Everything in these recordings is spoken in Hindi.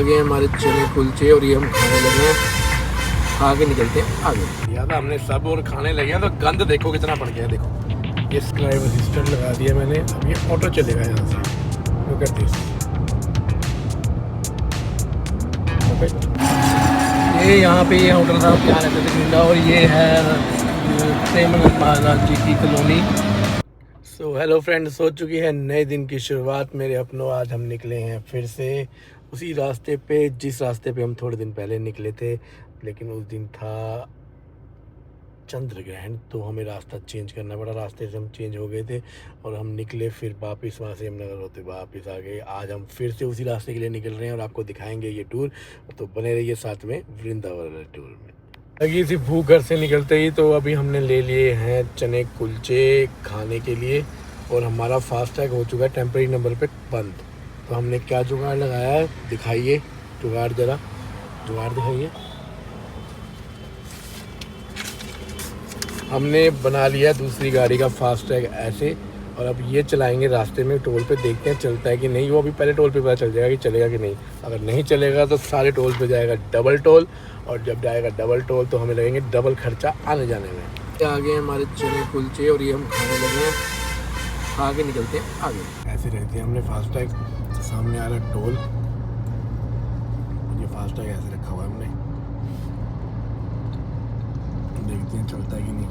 गए हमारे चने कुलचे और ये हम खाने लगे हैं। खा के निकलते हैं आगे। याद हमने सब और खाने लगे हैं तो गंद देखो कितना बढ़ गया। देखो ये स्क्राइब असिस्टेंट लगा दिया मैंने। अब ये ऑटो चलेगा यहाँ से। Look at this. ये यहाँ पे ये होटल साहब क्या रहते थे मिला, और ये है प्रेमनंद महाराज जी की कॉलोनी। सो हेलो फ्रेंड्स, हो चुकी है नए दिन की शुरुआत मेरे अपनों। आज हम निकले हैं फिर से उसी रास्ते पे जिस रास्ते पे हम थोड़े दिन पहले निकले थे, लेकिन उस दिन था चंद्र ग्रहण तो हमें रास्ता चेंज करना पड़ा। रास्ते से हम चेंज हो गए थे और हम निकले फिर वापस वहाँ से यमुनानगर होते वापस आ गए। आज हम फिर से उसी रास्ते के लिए निकल रहे हैं और आपको दिखाएंगे ये टूर, तो बने रहिए साथ में वृंदावन टूर में। लगी सी भूख घर से निकलते ही, तो अभी हमने ले लिए हैं चने कुलचे खाने के लिए और हमारा फास्टैग हो चुका है टेम्परेरी नंबर पे बंद। तो हमने क्या जुगाड़ लगाया है दिखाइए, जुगाड़ ज़रा जुगाड़ दिखाइए। हमने बना लिया दूसरी गाड़ी का फास्टैग ऐसे, और अब ये चलाएंगे रास्ते में टोल पे, देखते हैं चलता है कि नहीं। वो अभी पहले टोल पे पता चल जाएगा कि चलेगा कि नहीं। अगर नहीं चलेगा तो सारे टोल पे जाएगा डबल टोल, और जब जाएगा डबल टोल तो हमें लगेंगे डबल खर्चा आने जाने में। आगे हमारे चने कुलचे और ये हम खाने लगे हैं। खा के निकलते हैं आगे। ऐसे रहते हैं। हमने फास्टैग सामने आ रहा टोल, ये फास्टैग ऐसे रखा हुआ है हमने, देखते हैं चलता है कि नहीं।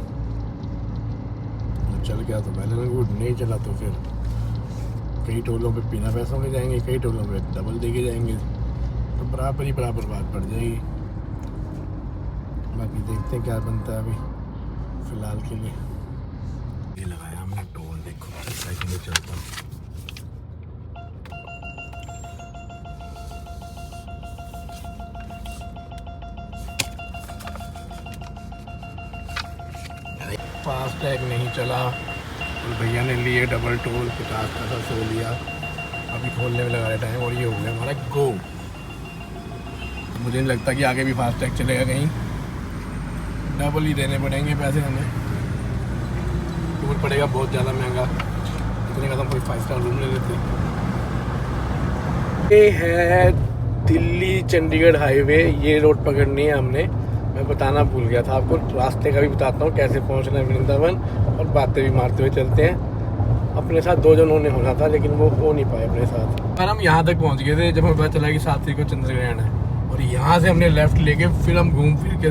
चल गया तो पहले गुड, नहीं चला तो फिर कई टोलों पे बिना पैसों के जाएंगे, कई टोलों पे डबल दे के जाएंगे, तो बराबर बात पड़ जाएगी। बाकी देखते हैं क्या बनता है अभी फिलहाल के लिए। ये लगाया हमने टोल, देखो साइकिल में चलता हूँ। फास्टैग नहीं चला और भैया ने लिए डबल टोल, 50 पैसा 100 लिया। अभी खोलने में लगा रहा टाइम और ये हो गया हमारा गो। मुझे नहीं लगता कि आगे भी फास्टैग चलेगा कहीं, डबल ही देने पड़ेंगे पैसे हमें। टूर पड़ेगा बहुत ज़्यादा महंगा, इतने का तो हम कोई 5 स्टार रूम ले लेते। ये है दिल्ली चंडीगढ़ हाईवे, ये रोड पकड़नी है हमने। मैं बताना भूल गया था आपको, रास्ते का भी बताता हूँ कैसे पहुँचना है वृंदावन, और बातें भी मारते हुए चलते हैं। अपने साथ 2 जनों ने होना था लेकिन वो हो नहीं पाए अपने साथ। पर हम यहाँ तक पहुँच गए थे जब हमें पता चला कि 7 तारीख को चंद्र ग्रहण है, और यहाँ से हमने लेफ्ट लेके फिर हम घूम फिर के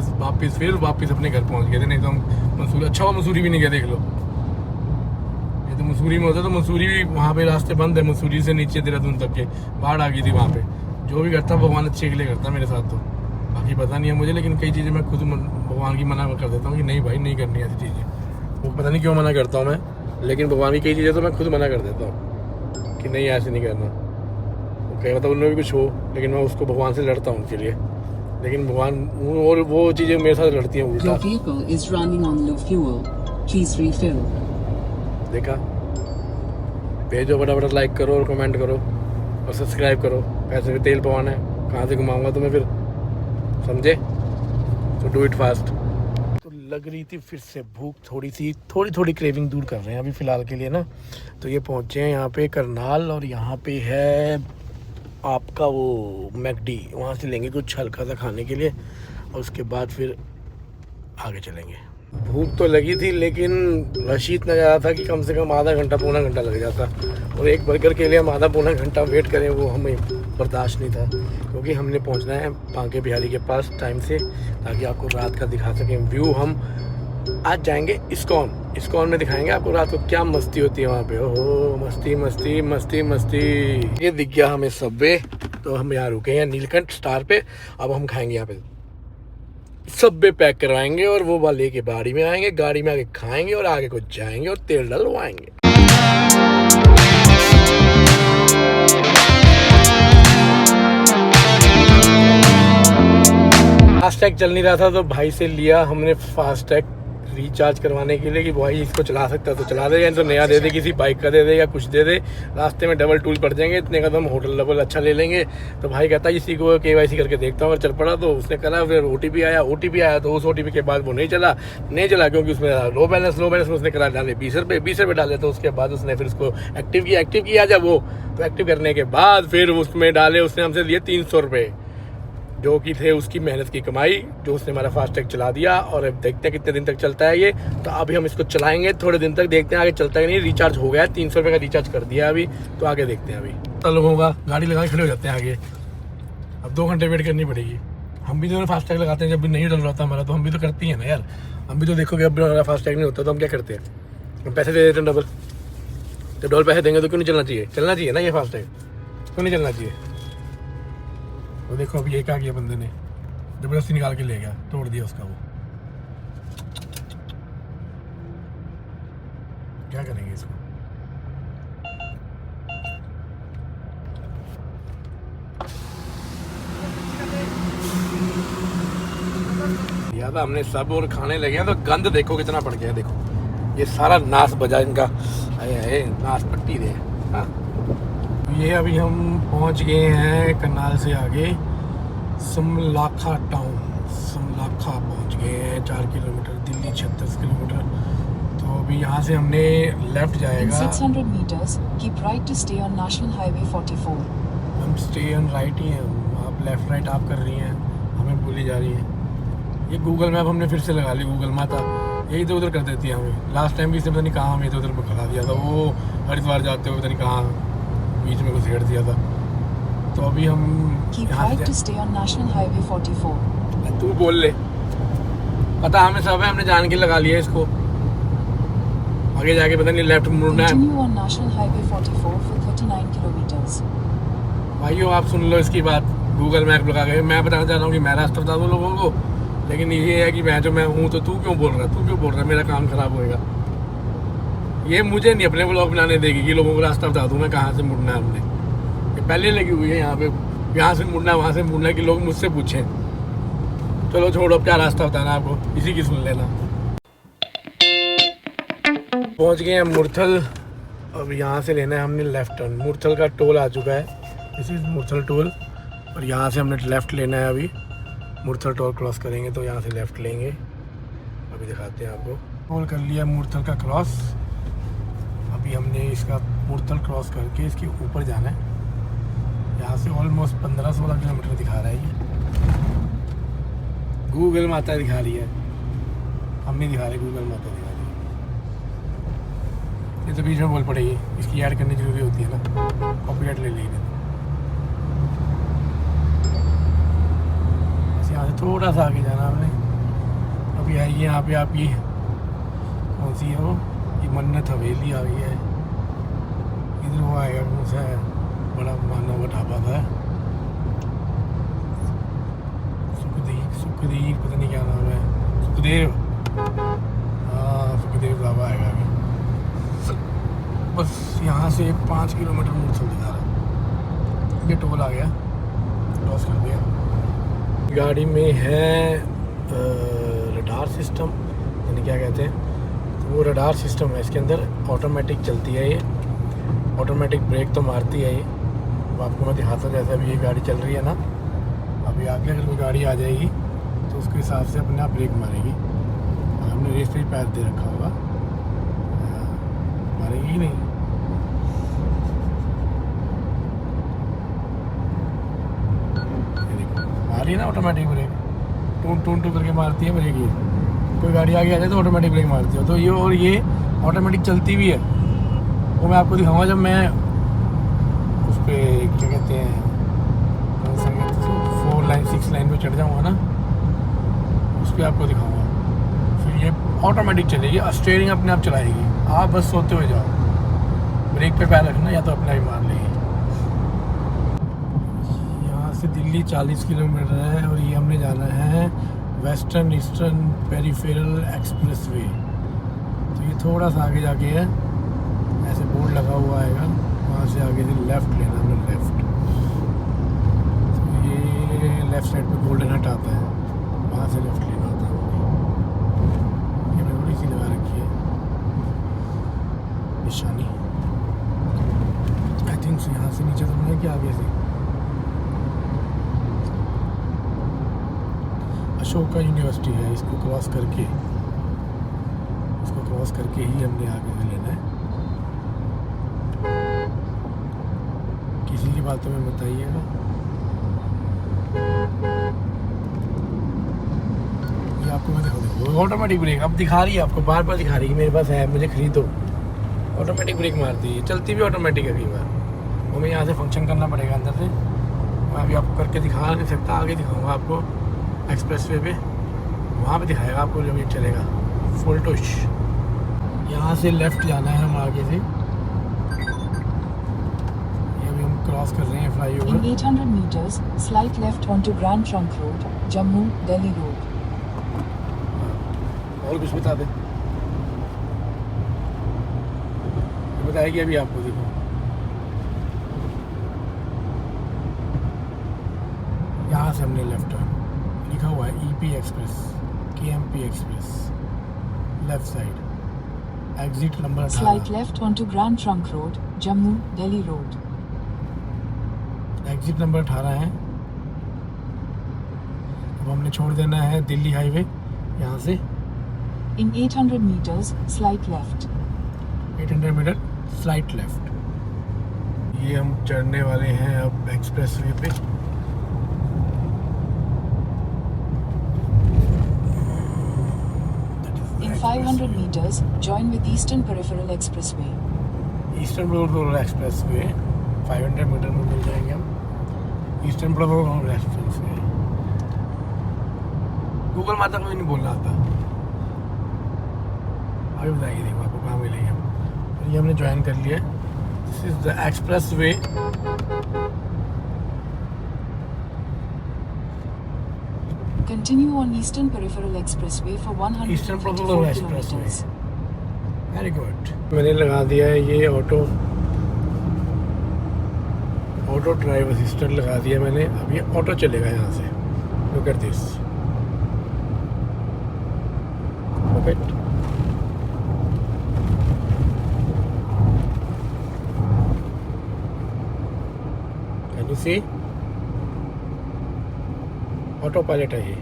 वापस अपने घर पहुँच गए थे। नहीं तो हम मसूरी, अच्छा हुआ मसूरी भी नहीं गए, देख लो। ये तो मसूरी में होता तो मसूरी भी, वहाँ पे रास्ते बंद है मसूरी से नीचे देहरादून तक के, बाढ़ आ गई थी वहाँ पे। जो भी करता भगवान अच्छे के लिए करता मेरे साथ, तो बाकी पता नहीं है मुझे, लेकिन कई चीज़ें मैं खुद भगवान की मना कर देता हूँ कि नहीं भाई नहीं करनी ऐसी चीज़ें। वो पता नहीं क्यों मना करता हूँ मैं, लेकिन भगवान की कई चीज़ें तो मैं खुद मना कर देता हूँ कि नहीं ऐसे नहीं करना। ओके, मतलब उनमें भी कुछ हो, लेकिन मैं उसको भगवान से लड़ता हूँ उनके लिए, लेकिन भगवान और वो चीज़ें मेरे साथ लड़ती हैं उल्टा। देखा, भेजो फटाफट, लाइक करो और कमेंट करो और सब्सक्राइब करो। पैसे में तेल पवाना है, कहाँ से घुमाऊंगा तुम्हें फिर, समझे? तो डू इट फास्ट। तो लग रही थी फिर से भूख, थोड़ी क्रेविंग दूर कर रहे हैं अभी फ़िलहाल के लिए ना। तो ये पहुँचे हैं यहाँ पे करनाल, और यहाँ पे है आपका वो मैकडी, वहाँ से लेंगे कुछ हल्का सा खाने के लिए और उसके बाद फिर आगे चलेंगे। भूख तो लगी थी लेकिन रश इतना ज़्यादा था कि कम से कम आधा घंटा पौना घंटा लग जाता, और एक बर्गर के लिए हम आधा पौना घंटा वेट करें वो हमें बर्दाश्त नहीं था, क्योंकि हमने पहुंचना है बांके बिहारी के पास टाइम से, ताकि आपको रात का दिखा सकें व्यू। हम आज जाएंगे इस्कॉन में दिखाएंगे आपको रात को क्या मस्ती होती है वहाँ पे। ओहो मस्ती मस्ती मस्ती मस्ती। ये दिख गया हमें सबवे, तो हम यहाँ रुके हैं नीलकंठ स्टार पे। अब हम खाएंगे यहाँ पे, सबवे पैक करवाएंगे और वो वाले के गाड़ी में आएंगे, गाड़ी में आके खाएंगे और आगे को जाएंगे और तेल डलवाएंगे। फास्टैग चल नहीं रहा था तो भाई से लिया हमने फास्टैग रिचार्ज करवाने के लिए कि भाई इसको चला सकता है तो चला दे, या तो नया दे दे, किसी बाइक का दे दे या कुछ दे दे। रास्ते में डबल टूल पड़ जाएंगे, इतने का तो हम होटल डबल अच्छा ले लेंगे। तो भाई कहता है इसी को KYC करके देखता हूँ, अगर चल पड़ा तो उसने करा। फिर OTP आया तो उस OTP के बाद वो नहीं चला क्योंकि उसमें लो बैलेंस में उसने करा डाले 20 रुपये डाले। तो उसके बाद उसने फिर उसको एक्टिव किया जब वो, तो एक्टिव करने के बाद फिर उसमें डाले उसने हमसे लिए 300 रुपये, जो कि थे उसकी मेहनत की कमाई, जो उसने हमारा फास्टैग चला दिया। और अब देखते हैं कितने दिन तक चलता है ये। तो अभी हम इसको चलाएंगे थोड़े दिन तक, देखते हैं आगे चलता है कि नहीं। रिचार्ज हो गया है, 300 रुपये का रिचार्ज कर दिया अभी, तो आगे देखते हैं। अभी तो लोगों का गाड़ी लगा के खड़े हो जाते हैं आगे, अब 2 घंटे वेट करनी पड़ेगी। हम भी तो फास्टैग लगाते हैं जब भी नहीं डल रहा था हमारा, तो हम भी तो करती हैं ना यार। हम भी तो देखोगे अब हमारा फास्टैग नहीं होता तो हम क्या करते हैं, हम पैसे दे देते हैं डबल। तो डबल पैसे देंगे तो क्यों नहीं चलना चाहिए ना ये फास्टैग, क्यों नहीं चलना चाहिए। तो देखो अब ये क्या किया बंदे ने, जबरदस्ती निकाल के ले गया, तोड़ दिया उसका। वो क्या करेंगे इसको। या था हमने सब और खाने लगे तो गंद देखो कितना पड़ गया। देखो ये सारा नाश बजा इनका, नाश पट्टी दे। हाँ ये अभी हम पहुंच गए हैं करनाल से आगे समलाखा टाउन। समलाखा पहुंच गए हैं, 4 किलोमीटर, दिल्ली 36 किलोमीटर। तो अभी यहाँ से हमने लेफ्ट जाएगा। 600 meters, keep right to stay on National Highway 44. हम स्टे ऑन राइट ही हैं, आप लेफ्ट राइट आप कर रही हैं, हमें भूली जा रही है। ये गूगल मैप हमने फिर से लगा ली, गूगल माता यही तो उधर कर देती है हमें। लास्ट टाइम भी इसने पता नहीं कहाँ हमें तो उधर पर खड़ा दिया था, वो हरिद्वार जाते हुए पता नहीं कहाँ बीच में कुछ घेर दिया था। तो अभी हम Keep right to stay on National Highway 44. तू बोल ले, पता हमें सब है, हमने जान के लगा लिया इसको। आगे जाके पता नहीं लेफ्ट मुड़ना है। Continue on National Highway 44 for 39 kilometers. भाइयों आप सुन लो इसकी बात, गूगल मैप लगा के। मैं बताना चाह रहा हूँ कि मैं रास्ता बता दूँ लोगों को, लेकिन ये है कि मैं हूँ तो तू क्यों बोल रहा है, मेरा काम खराब होएगा। ये मुझे नहीं अपने ब्लॉग बनाने देगी कि लोगों को रास्ता बता दूँ मैं कहाँ से मुड़ना है। हमने ये पहले लगी हुई है यहाँ पे, यहाँ से मुड़ना वहाँ से मुड़ना, कि लोग मुझसे पूछें। चलो छोड़ो, अब क्या रास्ता बताना आपको, इसी की सुन लेना। पहुँच गए हैं मुरथल। अब यहाँ से लेना है हमने लेफ़्ट टर्न। मुरथल का टोल आ चुका है, दिस इज़ मुरथल टोल। और यहाँ से हमने लेफ़्ट लेना है। अभी मुरथल टोल क्रॉस करेंगे तो यहाँ से लेफ़्ट लेंगे। अभी दिखाते हैं आपको। टोल कर लिया मुरथल का क्रॉस। अभी हमने इसका मुरथल क्रॉस करके इसके ऊपर जाना है। यहाँ से ऑलमोस्ट 15-16 किलोमीटर दिखा रहा है ये, गूगल माता दिखा रही है, हम नहीं दिखा रहे, गूगल माता दिखा रही है। ये तो बीच में बोल पड़ेगी, इसकी ऐड करनी जरूरी होती है ना, कॉपीराइट ले लेंगे। बस यहाँ से थोड़ा सा आगे जाना हमने। अभी आइए यहाँ पे आप, ये कौन सी है वो, ये मन्नत हवेली आ गई है। इधर वो आएगा कौन सा है, बड़ा माना हुआ ढाबा था, सुखदेव पता नहीं क्या नाम है, सुखदेव, हाँ सुखदेव ढाबा आएगा अभी। बस यहाँ से 5 किलोमीटर मुरथल दिखा रहा है। ये टोल आ गया, क्रॉस कर दिया। गाड़ी में है रडार सिस्टम, यानी क्या कहते हैं, तो वो रडार सिस्टम है इसके अंदर। ऑटोमेटिक चलती है ये, ऑटोमेटिक ब्रेक तो मारती है ये। अब आपको मैं दिखाता हूँ, जैसे अभी ये गाड़ी चल रही है ना, अभी आगे अगर कोई गाड़ी आ जाएगी तो उसके हिसाब से अपने आप ब्रेक मारेगी। हमने रेस पे ही पैर दे रखा होगा, मारेगी ही नहीं। मारी ना ऑटोमेटिक ब्रेक, टून टू करके मारती है ब्रेक। ये कोई गाड़ी आगे आ जाए तो ऑटोमेटिक ब्रेक मारती है। तो ये, और ये ऑटोमेटिक चलती भी है, वो मैं आपको दिखाऊंगा जब मैं उस पर क्या कहते हैं 4 लाइन 6 लाइन पे चढ़ जाऊँगा ना, उस पर आपको दिखाऊंगा। फिर ये ऑटोमेटिक चलेगी, स्टीयरिंग अपने आप चलाएगी, आप बस सोते हुए जाओ, ब्रेक पे पैर रखना या तो अपना ही मार लेगी। यहाँ से दिल्ली 40 किलोमीटर है और ये हमने जाना है western eastern peripheral express way. तो ये थोड़ा सा आगे जाके है, ऐसे बोर्ड लगा हुआ आएगा, वहाँ से आगे से लेफ़्ट लेना हमने, लेफ़्ट। तो ये लेफ़्ट साइड पे गोल्डन हट आता है, वहाँ से लेफ़्ट लेना होता है। ये मैं थोड़ी अशोका यूनिवर्सिटी है, इसको क्रॉस करके ही हमने आगे से लेना है। किसी की बातों में बताइएगा। ये आपको मैं देखो ऑटोमेटिक ब्रेक अब दिखा रही है, आपको बार बार दिखा रही है मेरे पास है, मुझे खरीदो। ऑटोमेटिक ब्रेक मारती है, चलती भी ऑटोमेटिक है कई बार। वो मैं यहाँ से फंक्शन करना पड़ेगा अंदर से। मैं अभी आपको करके दिखा नहीं सकता, आगे दिखाऊंगा आपको एक्सप्रेस वे पे, वहाँ पे दिखाएगा आपको जब ये चलेगा फुल टुश। यहाँ से लेफ़्ट जाना है हम आगे से। ये अभी हम क्रॉस कर रहे हैं In flyover. 800 meters, slight left onto Grand Trunk Road, Jammu, Delhi Road. और कुछ बता दे, बताएगी अभी आपको। देखो यहाँ से हमने लेफ्ट टर्न लिखा हुआ है, EP express, KMP express, left side, exit number 18। Slight left onto Grand Trunk Road, Jammu, Delhi Road. Exit number 18 है। अब हमने छोड़ देना है दिल्ली हाईवे यहाँ से। In 800 meters, slight left. 800 meter slight left. ये हम चढ़ने वाले हैं अब एक्सप्रेस वे पे। In 500 meters, join with Eastern Peripheral Expressway. Eastern protocol express way 500 मीटर में मिल जाएंगे हम। Eastern protocol express way, Google माता को भी नहीं बोलना आता। अभी बताइए, देखो आपको कहाँ मिलेंगे हम। और ये हमने ज्वाइन कर लिया है। This is the express way. Continue on Eastern Peripheral Expressway for eastern 154 protocol express way, kilometers. Very good. मैंने लगा दिया है ये ऑटो ड्राइव असिस्टेंट लगा दिया मैंने। अब ये ऑटो चलेगा यहाँ से। Look at this, okay. Can you see, auto pilot है ये।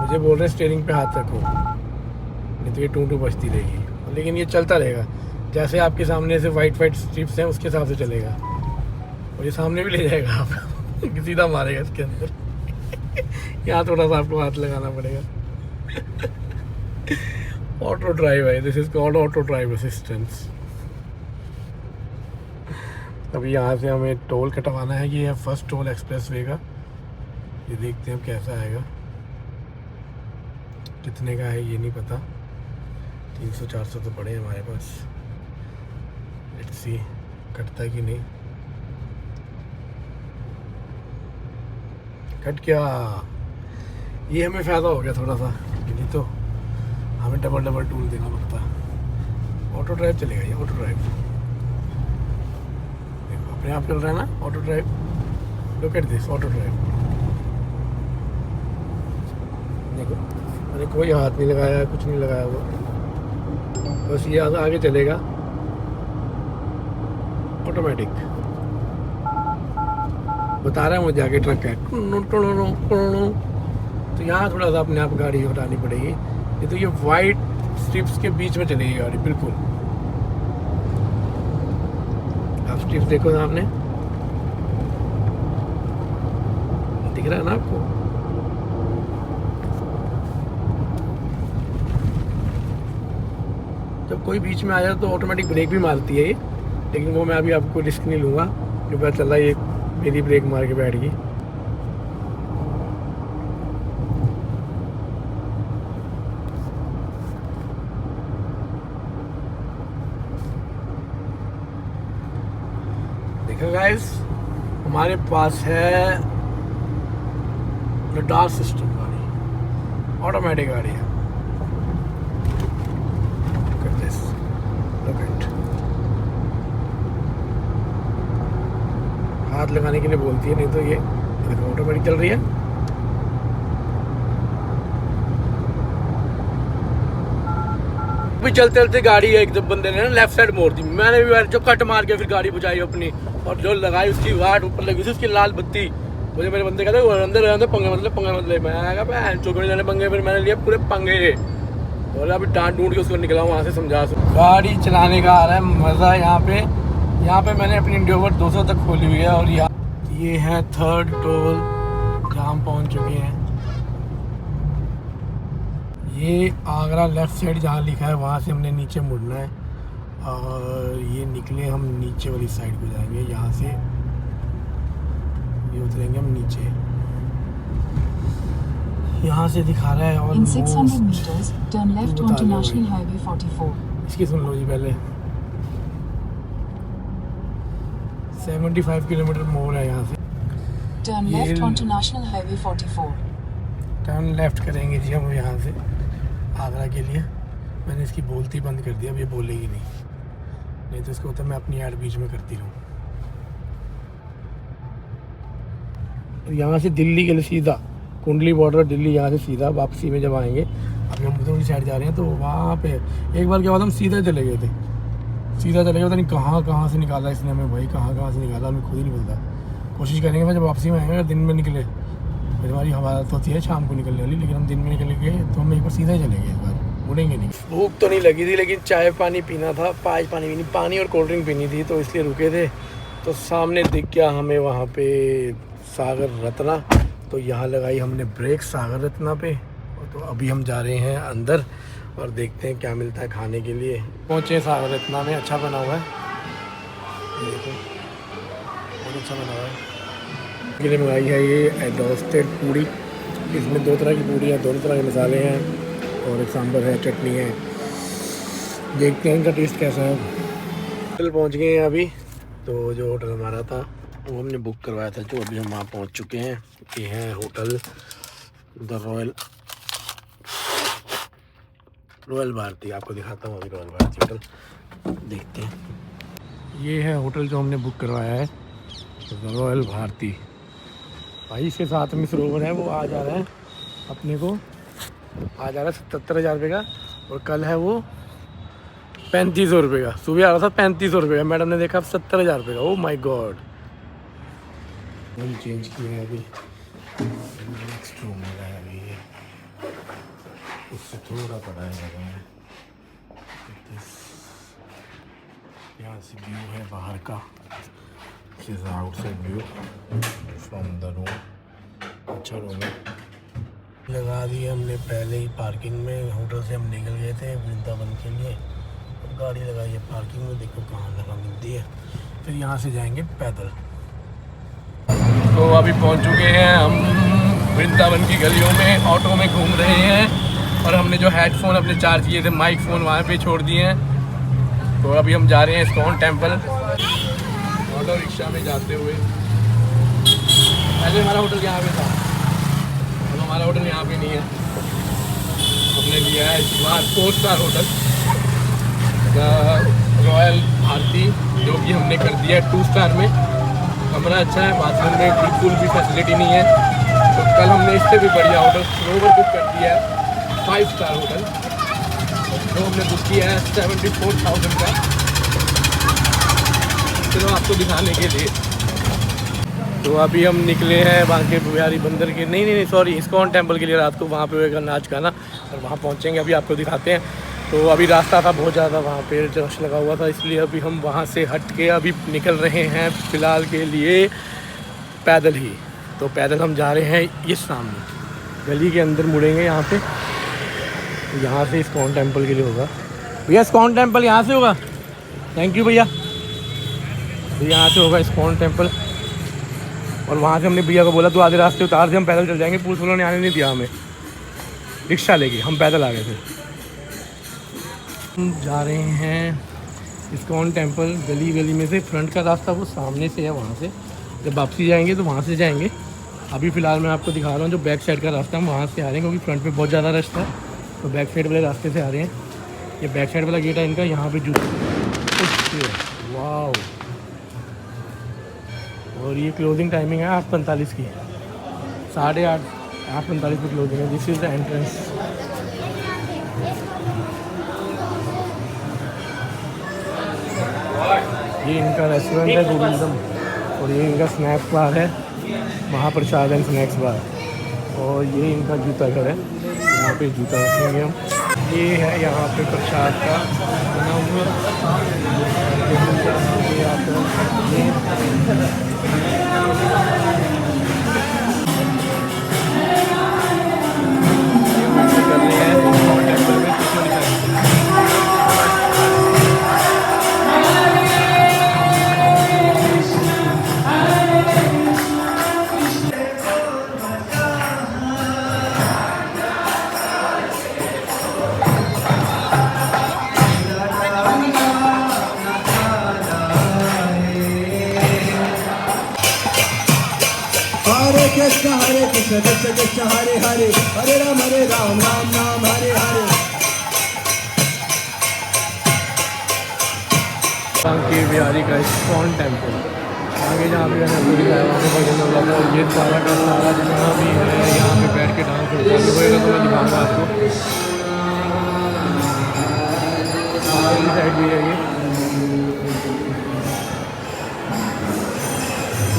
मुझे बोल रहे हैं स्टीयरिंग पे हाथ रखो, नहीं तो ये टू टू बजती रहेगी। लेकिन ये चलता रहेगा, जैसे आपके सामने से वाइट स्ट्रिप्स हैं उसके हिसाब से चलेगा। और ये सामने भी ले जाएगा आप सीधा मारेगा इसके अंदर। यहाँ थोड़ा सा आपको हाथ लगाना पड़ेगा। ऑटो ड्राइव है, this is called auto drive assistance. अभी यहाँ से हमें टोल कटवाना है। ये है फर्स्ट टोल एक्सप्रेस वे का। ये देखते हैं कैसा आएगा, कितने का है ये नहीं पता। 300-400 तो पड़े हमारे पास। लेट्स सी कटता है कि नहीं। कट गया। ये हमें फ़ायदा हो गया थोड़ा सा, नहीं तो हमें डबल टूल देना पड़ता। ऑटो ड्राइव चलेगा ये, ऑटो ड्राइव देखो अपने आप चल रहा है ना, auto drive. Look at this, auto drive. देखो मैंने कोई हाथ नहीं लगाया, कुछ नहीं लगाया हुआ, बस ये आगे चलेगा ऑटोमेटिक। बता रहा है मुझे आगे ट्रक है, तो यहाँ थोड़ा सा अपने आप गाड़ी हटानी पड़ेगी। ये तो ये वाइट स्ट्रिप्स के बीच में चलेगी गाड़ी बिल्कुल। आप स्ट्रिप्स देखो सामने, दिख रहा है ना आपको। जब कोई बीच में आ जाए तो ऑटोमेटिक ब्रेक भी मारती है ये, लेकिन वो मैं अभी आपको रिस्क नहीं लूँगा। जो पता चला ये मेरी ब्रेक मार के बैठ गई। देखो गाइस, हमारे पास है रडार सिस्टम गाड़ी, ऑटोमेटिक गाड़ी है। हाथ लगाने के लिए बोलती है, नहीं तो ये देखो ऑटोमेटिक चल रही है। भी चलते चलते गाड़ी है, एकदम बंदे ने ना लेफ्ट साइड मोड़ दी। मैंने भी जो कट मार के फिर गाड़ी बचाई अपनी, और जो लगाई उसकी वाट ऊपर लगी थी उसकी लाल बत्ती, मुझे मेरे बंदे कहते हैं अंदर अंदर पंगे मतलब मैं कहा बहन चौकड़ी जाने पंगे, फिर मैंने लिया पूरे पंगे और अभी डांट ढूंढ के उसको निकला वहाँ से समझा। गाड़ी चलाने का आ रहा है मज़ा यहाँ पे मैंने अपनी इंडियोवर 200 तक खोली हुई है। और ये है 3rd टोल जहाँ हम पहुँच चुके हैं। ये आगरा लेफ़्ट साइड जहाँ लिखा है वहाँ से हमने नीचे मुड़ना है और ये निकले हम नीचे वाली साइड को जाएंगे। यहाँ से ये उतरेंगे हम नीचे, यहाँ से दिखा रहा है। और In 600 meters, turn left onto National Highway 44. इसकी सुन लो जी पहले। 75 किलोमीटर मोड़ है यहाँ से। Turn left onto National Highway 44. Turn left करेंगे जी हम यहाँ से आगरा के लिए। मैंने इसकी बोलती बंद कर दिया, अब ये बोलेगी नहीं तो इसको होता है मैं अपनी ऐड बीच में करती रहूँ। यहाँ से दिल्ली के लिए सीधा कुंडली बॉर्डर दिल्ली, यहाँ से सीधा वापसी में जब आएंगे, अभी हम उधर साइड जा रहे हैं तो वहाँ पे एक बार क्या हुआ था हम सीधा चले गए थे, पता नहीं कहाँ से निकाला इसने हमें भाई, कहाँ से निकाला हमें खुद ही नहीं पता। कोशिश करेंगे मैं जब वापसी में आएंगे दिन में निकले, हमारी हवालत होती है शाम को निकलने वाली, लेकिन हम दिन में निकलेंगे तो हम एक बार सीधा ही चलेंगे, इस बार मुड़ेंगे नहीं। भूख तो नहीं लगी थी लेकिन चाय पानी पीना था, पानी और कोल्ड ड्रिंक पीनी थी तो इसलिए रुके थे। तो सामने दिख गया हमें वहाँ पे सागर रत्ना, तो यहाँ लगाई हमने ब्रेक सागर रत्ना पे। तो अभी हम जा रहे हैं अंदर और देखते हैं क्या मिलता है खाने के लिए। पहुँचे सागर रत्ना में, अच्छा बना हुआ है, देखो बहुत अच्छा बना हुआ है। के लिए मंगाई है ये रोस्टेड पूड़ी, इसमें 2 तरह की पूड़ी है, 2 तरह के मसाले हैं और एक सांभर है, चटनी है। देखते हैं इनका टेस्ट कैसा है। होटल पहुंच गए हैं अभी, तो जो होटल हमारा था वो हमने बुक करवाया था, जो अभी हम वहाँ पहुंच चुके हैं। ये है होटल द रॉयल भारती, आपको दिखाता हूँ अभी रॉयल भारती होटल, देखते हैं। ये है होटल जो हमने बुक करवाया है द रॉयल भारती। भाई इसके साथ में सरोवर है, वो आ जा रहा है अपने को, आ जा रहा है 77,000 रुपये का, और कल है वो 3500 रुपये का। सुबह आ रहा था 3500 रुपये का, मैडम ने देखा 70,000 रुपये का। Oh my God. Room change किया है अभी, नेक्स्ट रूम में है अभी, ये उससे थोड़ा बड़ा है। यहाँ से व्यू है बाहर का, this is outside view from the room. अच्छा रूम है, लगा दी हमने पहले ही पार्किंग में। होटल से हम निकल गए थे वृंदावन के लिए, गाड़ी लगाई है पार्किंग में, देखो कहाँ लगा मिलती है। फिर यहाँ से जाएंगे पैदल। तो अभी पहुँच चुके हैं हम वृंदावन की गलियों में, ऑटो में घूम रहे हैं और हमने जो हेडफोन अपने चार्ज किए थे, माइक फ़ोन वहाँ पे छोड़ दिए हैं। तो अभी हम जा रहे हैं इस्कॉन टेम्पल ऑटो रिक्शा में जाते हुए। पहले हमारा होटल यहाँ पे था, अब हमारा होटल यहाँ पे नहीं है, हमने लिया है वहाँ 4 स्टार होटल रॉयल भारती, जो कि हमने कर दिया है 2 स्टार में। कमरा अच्छा है, बाथरूम में बिल्कुल भी फैसिलिटी नहीं है। तो कल हमने इससे भी बढ़िया होटल सरोवर बुक कर दिया है 5 स्टार होटल, जो हमने बुक किया है 74,000 का। चलो आपको दिखाने के लिए। तो अभी हम निकले हैं बांके बिहारी बंदर के, नहीं सॉरी, इस्कॉन टेम्पल के लिए। रात को वहाँ पे होगा नाच गाना और वहाँ पहुँचेंगे, अभी आपको दिखाते हैं। तो अभी रास्ता था बहुत ज़्यादा, वहाँ पे रश लगा हुआ था, इसलिए अभी हम वहाँ से हट के अभी निकल रहे हैं फ़िलहाल के लिए पैदल ही। तो पैदल हम जा रहे हैं ये सामने गली के अंदर मुड़ेंगे यहाँ पे, यहाँ से इस्कॉन टेम्पल के लिए होगा। भैया इस्कॉन टेम्पल यहाँ से होगा, थैंक यू भैया। तो यहाँ से होगा इस्कॉन टेम्पल, और वहाँ से हमने भैया को बोला तो आधे रास्ते उतार दे, हम पैदल चल जाएंगे। पुलिस वालों ने आने नहीं दिया हमें, रिक्शा लेके हम पैदल आ गए थे। हम जा रहे हैं इस्कॉन टेम्पल, गली में से। फ्रंट का रास्ता वो सामने से है, वहाँ से जब वापसी जाएंगे तो वहाँ से जाएंगे। अभी फ़िलहाल मैं आपको दिखा रहा हूँ जो बैक साइड का रास्ता, हम वहाँ से आ रहे हैं क्योंकि फ्रंट में बहुत ज़्यादा रश था, तो बैक साइड वाले रास्ते से आ रहे हैं। ये बैक साइड वाला गेट है इनका, यहाँ पे वाह। और ये क्लोजिंग टाइमिंग है 8:45 की, 8:45 पे क्लोजिंग है। This is the entrance. ये इनका रेस्टोरेंट है टूरिज्म, और ये इनका स्नैक्स बार है। महाप्रसाद एंड स्नैक्स बार। और ये इनका जूता घर है, यहाँ पे जूता रखेंगे हम। ये है यहाँ पे प्रसाद का बना हुआ। कर रहे हैं टेम्पल में Hare Krishna Krishna Krishna Hare Hare Hare Ram Ram Ram Hare Hare। Banke Bihari का इस्कॉन टेम्पल आगे जहाँ पे मैंने पूरी है वहाँ पे भजन हो रहा था। और ये सारा का सारा जितना भी है यहाँ पे बैठ के डांस होता है होएगा तो मैं दिखाऊंगा आपको। आगे साइड भी है ये कुछ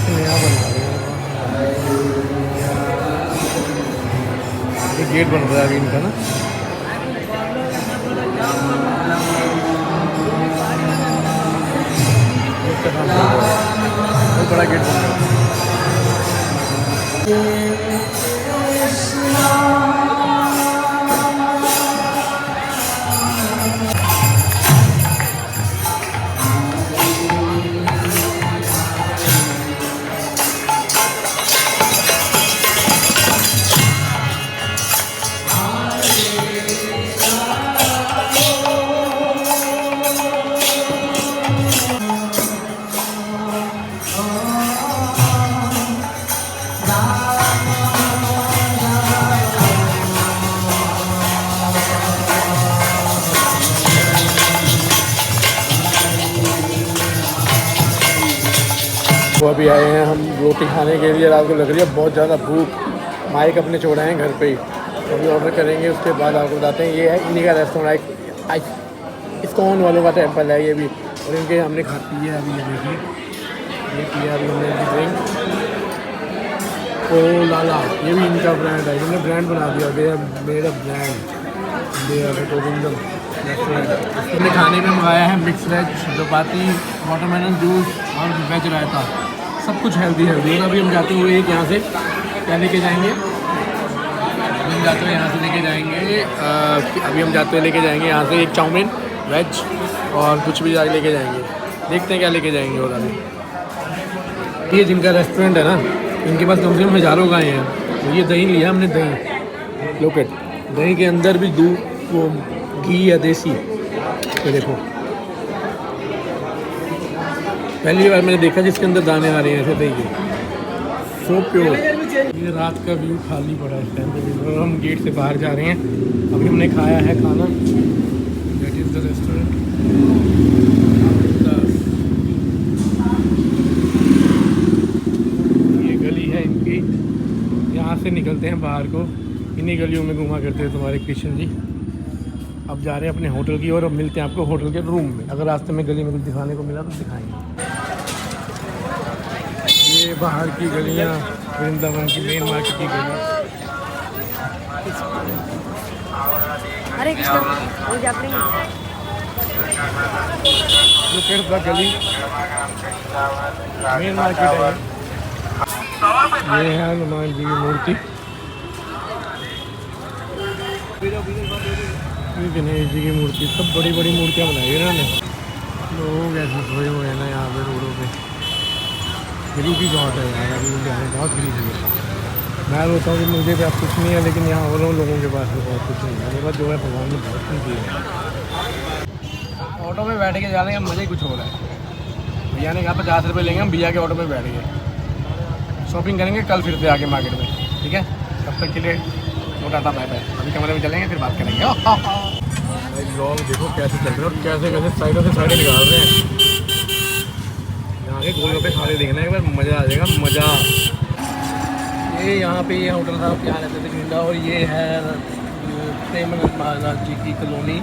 नया बना रहे हैं। ये गेट बन रहा है अभी इनका ना। बहुत बड़ा गेट बन रहा है। वो अभी आए हैं हम रोटी खाने के लिए। रात को लग रही है बहुत ज़्यादा भूख। माइक अपने छोड़ा हैं घर पे ही, अभी ऑर्डर करेंगे उसके बाद आपको बताते हैं। ये है इन्हीं का रेस्टोरेंट, इस्कॉन वालों का टेम्पल है ये भी। और इनके हमने खा पी है अभी, ये देखिए ये पिया अभी हमने ड्रिंक। ओ लाला ये भी इनका ब्रांड है, इन्होंने ब्रांड बना दिया। दे मेरा ब्रांड गोविंदम रेस्टोरेंट। हमने खाने में मंगाया है मिक्स वेज, चपाती, वाटरमेलन जूस और वेज रायता, सब कुछ हेल्दी हेल्दी। और अभी हम जाते हुए एक यहाँ से क्या लेके जाएंगे, हम जाते हुए यहाँ से लेके जाएंगे अभी हम जाते हुए लेके जाएंगे यहाँ से एक चाउमीन वेज और कुछ भी जाके लेके जाएंगे। देखते हैं क्या लेके जाएंगे। और अभी ये जिनका रेस्टोरेंट है ना, इनके पास कम से कम हज़ारों गाय हैं। तो ये दही लिया हमने, दही लोकेट, दही के अंदर भी दूध वो घी है देसी। ये देखो पहली बार मैंने देखा जिसके अंदर दाने आ रहे हैं ऐसे दही के, सो प्योर। ये रात का व्यू खाली पड़ा है इस टाइम पे। और हम गेट से बाहर जा रहे हैं। अभी हमने खाया है खाना, दैट इज़ द रेस्टोरेंट। ये गली है इनकी, यहाँ से निकलते हैं बाहर को, इन्हीं गलियों में घुमा करते हैं तुम्हारे कृष्ण जी। अब जा रहे हैं अपने होटल की ओर। अब मिलते हैं आपको होटल के रूम में। अगर रास्ते में गली में कुछ दिखाने को मिला तो दिखाएंगे। ये बाहर की गलियाँ, वृंदावन की मेन मार्केट की गली। हरे कृष्णा जो गली मेन मार्केट है। ये है हनुमान जी की मूर्ति, गणेश जी की मूर्ति, सब बड़ी बड़ी मूर्तियाँ बनाई है इन्होंने। लोग ऐसे सोए हुए हैं ना यहाँ पे रोडों पे। गरीब भी बहुत है यार, अभी इंडिया में बहुत गरीब है। मैं बोलता हूँ कि मुझे भी अब कुछ नहीं है, लेकिन यहाँ और लोगों के पास भी बहुत कुछ नहीं है। मेरे पास जो है भगवान ने बहुत कुछ दिया है। ऑटो में बैठ के जा रहे हैं, मज़ा ही कुछ हो रहा है। भैया ने कहा 50 रुपये लेंगे, हम भैया के ऑटो में बैठ गए। शॉपिंग करेंगे कल फिर से आके मार्केट में, ठीक है। तब तक के लिए टाटा बाय बाय। अभी कमरे में चलेंगे फिर बात करेंगे। लोग देखो कैसे चल रहे हैं और कैसे कैसे साइडों से साइडें निकाल रहे हैं। यहाँ के गोलगप्पे खा के देखना एक बार, मज़ा आ जाएगा, मज़ा। ये यहाँ पे ये होटल था, यहाँ रहते थे झंडा। और ये है प्रेमानंद महाराज जी की कॉलोनी,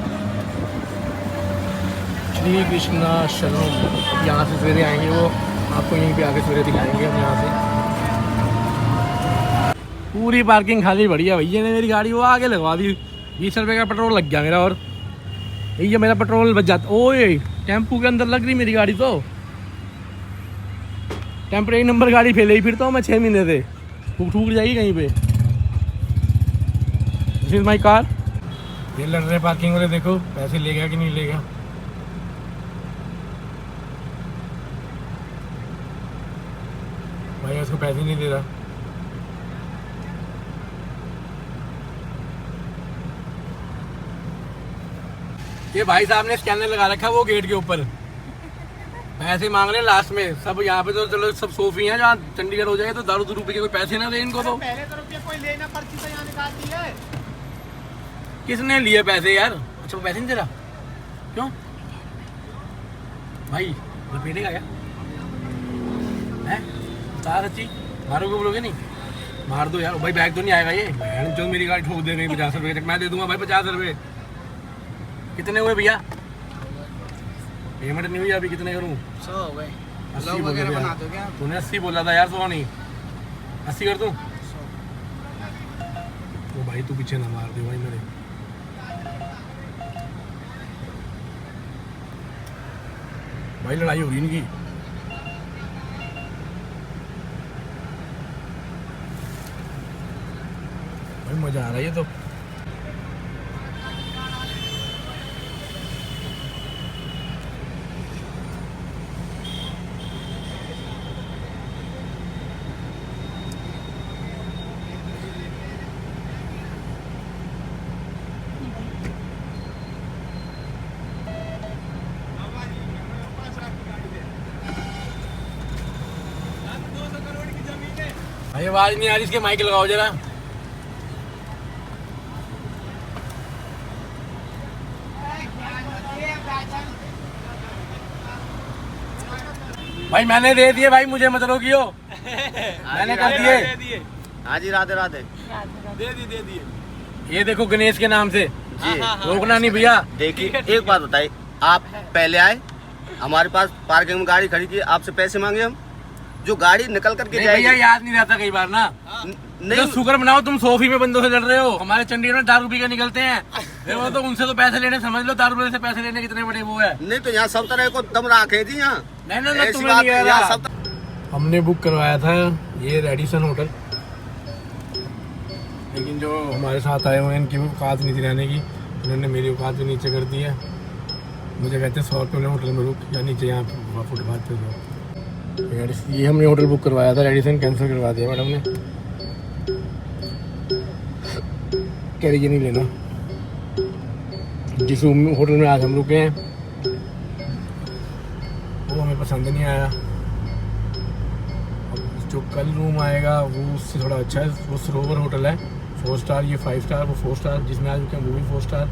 श्री कृष्णा आश्रम। यहाँ से सवेरे आएंगे वो, आपको यहीं पे आके सवेरे दिखाएंगे हम यहाँ से। पूरी पार्किंग खाली पड़ी है। भैया ने मेरी गाड़ी वो आगे लगवा दी। 20 रुपये का पेट्रोल लग गया मेरा। और भैया मेरा पेट्रोल बच जाता। ओए टेम्पू के अंदर लग रही मेरी गाड़ी। तो टेम्परेरी नंबर गाड़ी फेल ही फिरता हूँ मैं 6 महीने से। ठूक जाएगी कहीं पे। This is my car. ये लड़ रहे पार्किंग वाले, देखो पैसे लेगा कि नहीं लेगा। भाई उसको पैसे नहीं दे रहा। ये भाई साहब ने स्कैनर लगा रखा है वो गेट के ऊपर। पैसे मांग रहे हैं लास्ट में सब। यहाँ पे तो चलो सब सोफी हैं। जहाँ चंडीगढ़ हो जाए तो दारू रुपये के कोई पैसे ना दे इनको। तो पहले तो रुपये कोई लेना, पर्ची तो यहाँ निकाल दी है। किसने लिए पैसे यार? अच्छा वो पैसे नहीं दे रहा क्यों? भाई लपेटेगा क्या है? बता सच्ची मारोगे बोलोगे नहीं? मार दो यार। भाई बैग तो नहीं आएगा ये? जो मेरी गाड़ी ठोक दे गई 50 रुपये तक मैं दे दूंगा भाई। 50 रुपये कितने हुए भैया? पेमेंट नहीं हुई अभी। कितने करूँ? 100 हो गए। 80 बोला वगैरह था बना यार। दो क्या? तूने 80 बोला था यार। 100 नहीं 80 कर दूँ? तो भाई तू पीछे ना मार दे भाई मेरे। भाई लड़ाई हो रही इनकी। भाई मजा आ रहा है ये तो। भाई आवाज नहीं आ रही इसके। माइक लगाओ जरा। भाई मैंने दे दिए भाई, मुझे मत रोकियो। मैंने कर दिए। हाँ जी, राधे राधे। दे दिए। ये देखो गणेश के नाम से। जी रोकना नहीं भैया। देखिए एक बात बताइए, आप पहले आए हमारे पास पार्किंग में गाड़ी खड़ी की, आपसे पैसे मांगे हम? जो गाड़ी निकल करके नहीं जाएगी। भैया याद नहीं रहता कई बार ना। नहीं तो शुक्र मनाओ तुम सोफी में बंदों से लड़ रहे हो। हमारे चंडीगढ़ में 10 रुपये के निकलते हैं। फिर वो तो उनसे तो पैसे लेने, समझ लो 10 रुपये से पैसे लेने कितने बड़े वो है। नहीं तो यहाँ सब तरह को दम रखे जी। यहाँ नहीं ऐसी तुम्हें बात नहीं आ नहीं, यहाँ रहा। सब हमने बुक करवाया था ये रेडिसन होटल, लेकिन जो हमारे साथ आए हुए हैं इनकी औकात नहीं थी रहने की। उन्होंने मेरी औकात भी नीचे कर दी है। मुझे कहते हैं 100 रुपये होटल में रुक या नीचे यहाँ फुटपाथ पे दो। ये हमने होटल बुक करवाया था, रेडिसन कैंसिल करवा दिया मैडम ने। कह रही ये नहीं लेना। जिस होटल में आज हम रुके हैं वो हमें पसंद नहीं आया। जो कल रूम आएगा वो उससे थोड़ा अच्छा है। वो सरोवर होटल है 4 स्टार, ये 5 स्टार। वो 4 स्टार जिसमें आज रुके हैं वो भी 4 स्टार।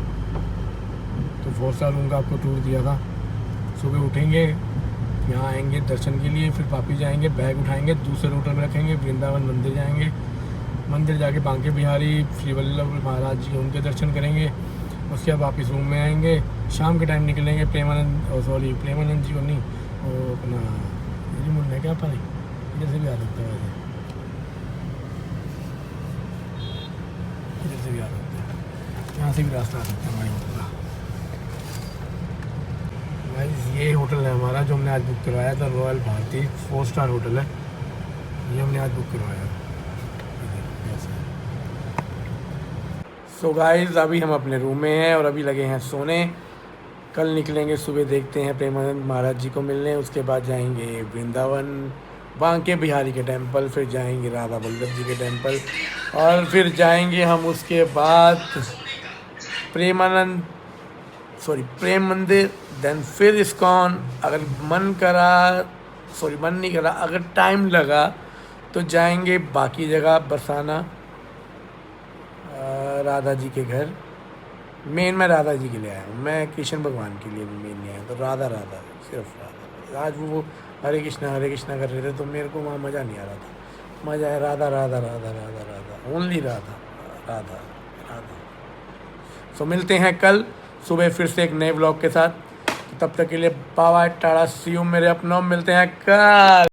तो 4 स्टार रूम का आपको टूर दिया था। सुबह उठेंगे, यहाँ आएंगे दर्शन के लिए, फिर वापिस जाएंगे, बैग उठाएंगे, दूसरे होटल में रखेंगे, वृंदावन मंदिर जाएंगे। मंदिर जाके बांके बिहारी श्री वल्लभ महाराज जी उनके दर्शन करेंगे। उसके बाद वापस रूम में आएंगे। शाम के टाइम निकलेंगे प्रेमानंद जी को नहीं, वो अपना मुन्ना क्या पता नहीं, इधर से भी आ सकता है। वैसे इधर से भी आ सकते हैं, यहाँ से भी रास्ता आ सकता है हमारे होटल का। भाई ये होटल है हमारा जो हमने आज बुक करवाया था, रॉयल भारती 4 स्टार होटल है। ये हमने आज बुक करवाया। सो गाइस अभी हम अपने रूम में हैं और अभी लगे हैं सोने। कल निकलेंगे सुबह, देखते हैं प्रेमानंद महाराज जी को मिलने। उसके बाद जाएंगे वृंदावन बांके बिहारी के टेंपल, फिर जाएंगे राधा वल्लभ जी के टेंपल, और फिर जाएंगे हम उसके बाद प्रेम मंदिर, देन फिर इस्कॉन। अगर मन नहीं करा, अगर टाइम लगा तो जाएंगे बाकी जगह, बरसाना, राधा जी के घर। मेन मैं राधा जी के लिए आया हूँ, मैं कृष्ण भगवान के लिए भी मेन नहीं आया। तो राधा सिर्फ राधा। आज वो हरे कृष्णा कर रहे थे तो मेरे को वहाँ मज़ा नहीं आ रहा था। मज़ा है राधा, ओनली राधा। सो मिलते हैं कल सुबह फिर से एक नए व्लॉग के साथ। तो तब तक के लिए बाय, टाटा, सी यू मेरे अपनों। मिलते हैं कल।